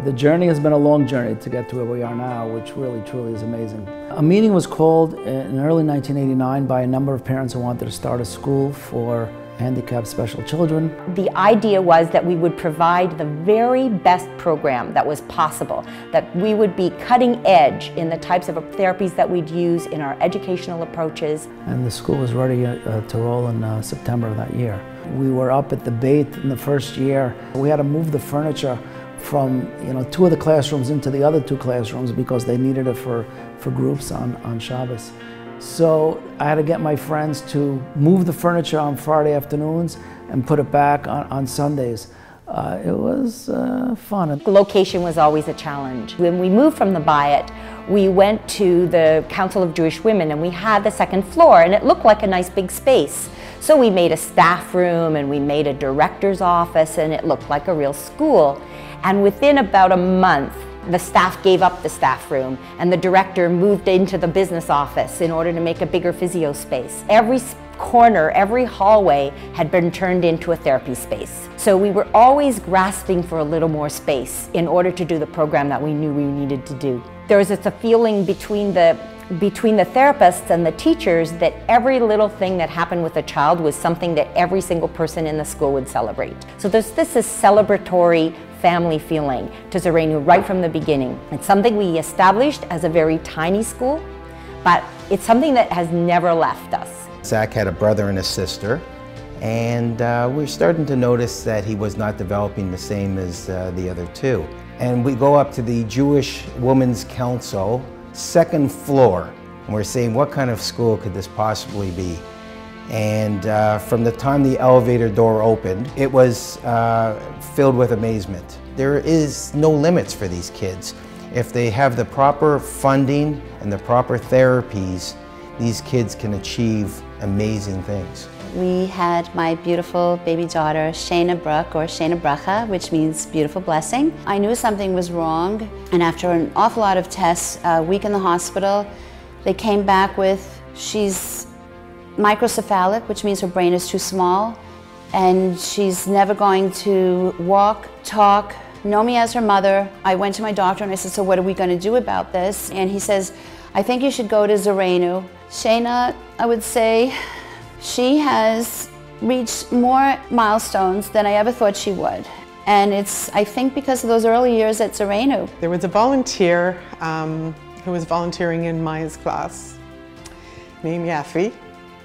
The journey has been a long journey to get to where we are now, which really, truly is amazing. A meeting was called in early 1989 by a number of parents who wanted to start a school for handicapped special children. The idea was that we would provide the very best program that was possible, that we would be cutting edge in the types of therapies that we'd use in our educational approaches. And the school was ready to roll in September of that year. We were up at the Beit in the first year. We had to move the furniture from 2 of the classrooms into the other 2 classrooms because they needed it for groups on Shabbos. So I had to get my friends to move the furniture on Friday afternoons and put it back on Sundays. It was fun. Location was always a challenge. When we moved from the Bayit, we went to the Council of Jewish Women and we had the 2nd floor and it looked like a nice big space. So we made a staff room and we made a director's office and it looked like a real school. And within about a month, the staff gave up the staff room and the director moved into the business office in order to make a bigger physio space. Every corner, every hallway had been turned into a therapy space. So we were always grasping for a little more space in order to do the program that we knew we needed to do. There was a feeling between the therapists and the teachers that every little thing that happened with a child was something that every single person in the school would celebrate. So this is celebratory family feeling to Zorenu right from the beginning. It's something we established as a very tiny school, but it's something that has never left us. Zach had a brother and a sister, and we're starting to notice that he was not developing the same as the other 2. And we go up to the Jewish Women's Council, 2nd floor, and we're saying, what kind of school could this possibly be? And from the time the elevator door opened, it was filled with amazement. There is no limits for these kids. If they have the proper funding and the proper therapies, these kids can achieve amazing things. We had my beautiful baby daughter, Shayna Brooke, or Shayna Bracha, which means beautiful blessing. I knew something was wrong, and after an awful lot of tests, a week in the hospital, they came back with, she's microcephalic, which means her brain is too small, and she's never going to walk, talk, know me as her mother. I went to my doctor and I said, so what are we going to do about this? And he says, I think you should go to Zorenu. Shayna, I would say, she has reached more milestones than I ever thought she would. And it's, I think, because of those early years at Zorenu. There was a volunteer who was volunteering in Maya's class, named Yafi.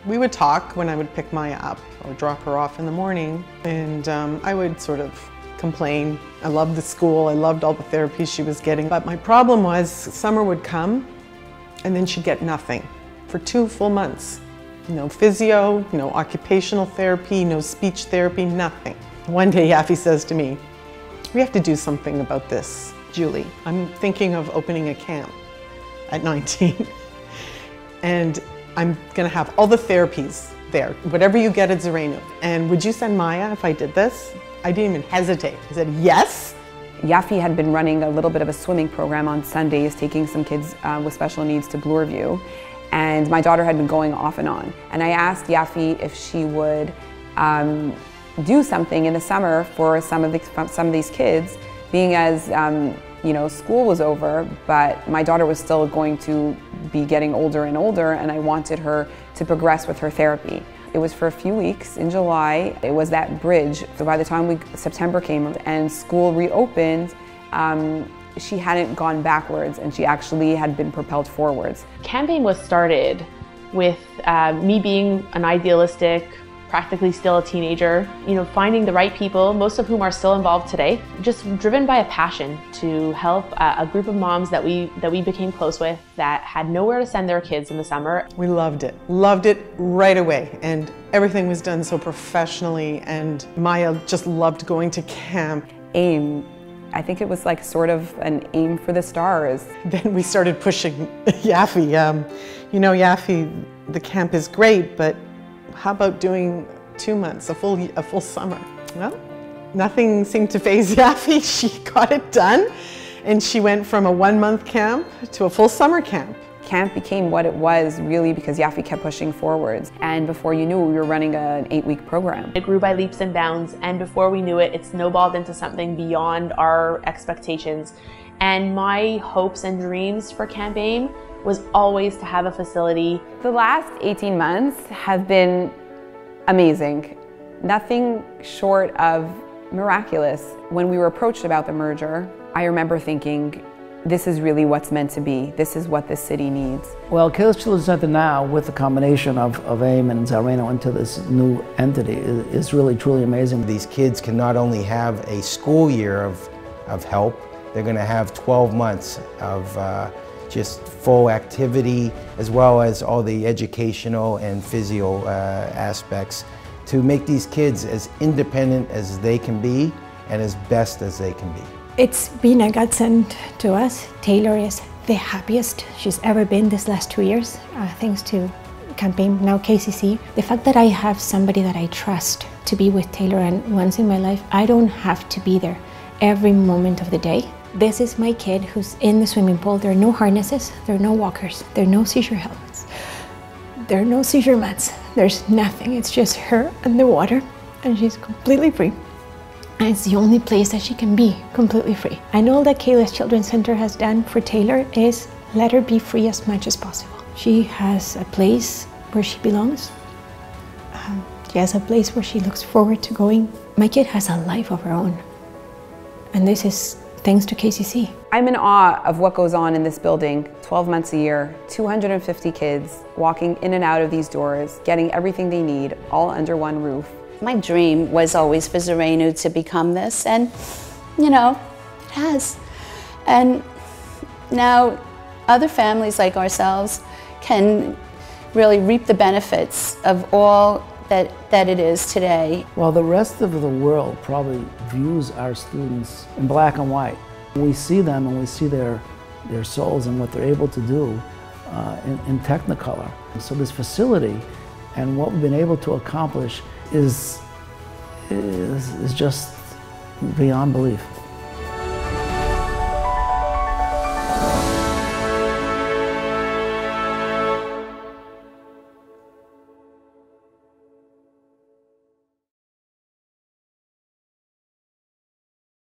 We would talk when I would pick Maya up or drop her off in the morning, and I would sort of complain. I loved the school, I loved all the therapies she was getting, but my problem was summer would come and then she'd get nothing for 2 full months. No physio, no occupational therapy, no speech therapy, nothing. One day Yafi says to me, we have to do something about this, Julie. I'm thinking of opening a camp at 19 and I'm gonna have all the therapies there, whatever you get at Zorenu. And would you send Maya if I did this? I didn't even hesitate. I said, yes. Yafi had been running a little bit of a swimming program on Sundays, taking some kids with special needs to Bloorview. And my daughter had been going off and on. And I asked Yafi if she would do something in the summer for some of these kids, being as school was over, but my daughter was still going to be getting older and older, and I wanted her to progress with her therapy. It was for a few weeks in July. It was that bridge. So by the time September came and school reopened, she hadn't gone backwards and she actually had been propelled forwards. Campaign was started with me being an idealistic, practically still a teenager, finding the right people, most of whom are still involved today, just driven by a passion to help a group of moms that we became close with that had nowhere to send their kids in the summer. We loved it right away, and everything was done so professionally, and Maya just loved going to camp. AIM, I think it was like sort of an aim for the stars. Then we started pushing Yafi. Yafi, the camp is great, but how about doing 2 months, a full summer? Well, nothing seemed to faze Yafi. She got it done, and she went from a 1-month camp to a full summer camp. Camp became what it was really because Yaffe kept pushing forwards. And before you knew it, we were running an 8-week program. It grew by leaps and bounds, and before we knew it, it snowballed into something beyond our expectations. And my hopes and dreams for Camp AIM was always to have a facility. The last 18 months have been amazing. Nothing short of miraculous. When we were approached about the merger, I remember thinking, this is really what's meant to be. This is what this city needs. Well, Kayla's Children's Center now, with the combination of AIM and Zareno into this new entity, is really, truly amazing. These kids can not only have a school year of help, they're going to have 12 months of just full activity, as well as all the educational and physio aspects to make these kids as independent as they can be and as best as they can be. It's been a godsend to us. Taylor is the happiest she's ever been this last 2 years, thanks to Camp AIM, now KCC. The fact that I have somebody that I trust to be with Taylor, and once in my life, I don't have to be there every moment of the day. This is my kid who's in the swimming pool. There are no harnesses, there are no walkers, there are no seizure helmets, there are no seizure mats, there's nothing. It's just her and the water, and she's completely free. And it's the only place that she can be completely free. And all that Kayla's Children's Center has done for Taylor is let her be free as much as possible. She has a place where she belongs. She has a place where she looks forward to going. My kid has a life of her own. And this is thanks to KCC. I'm in awe of what goes on in this building. 12 months a year, 250 kids walking in and out of these doors, getting everything they need, all under one roof. My dream was always for Zareno to become this, and you know, it has. And now other families like ourselves can really reap the benefits of all that it is today. Well, the rest of the world probably views our students in black and white. We see them and we see their souls and what they're able to do in Technicolor. So this facility and what we've been able to accomplish is just beyond belief.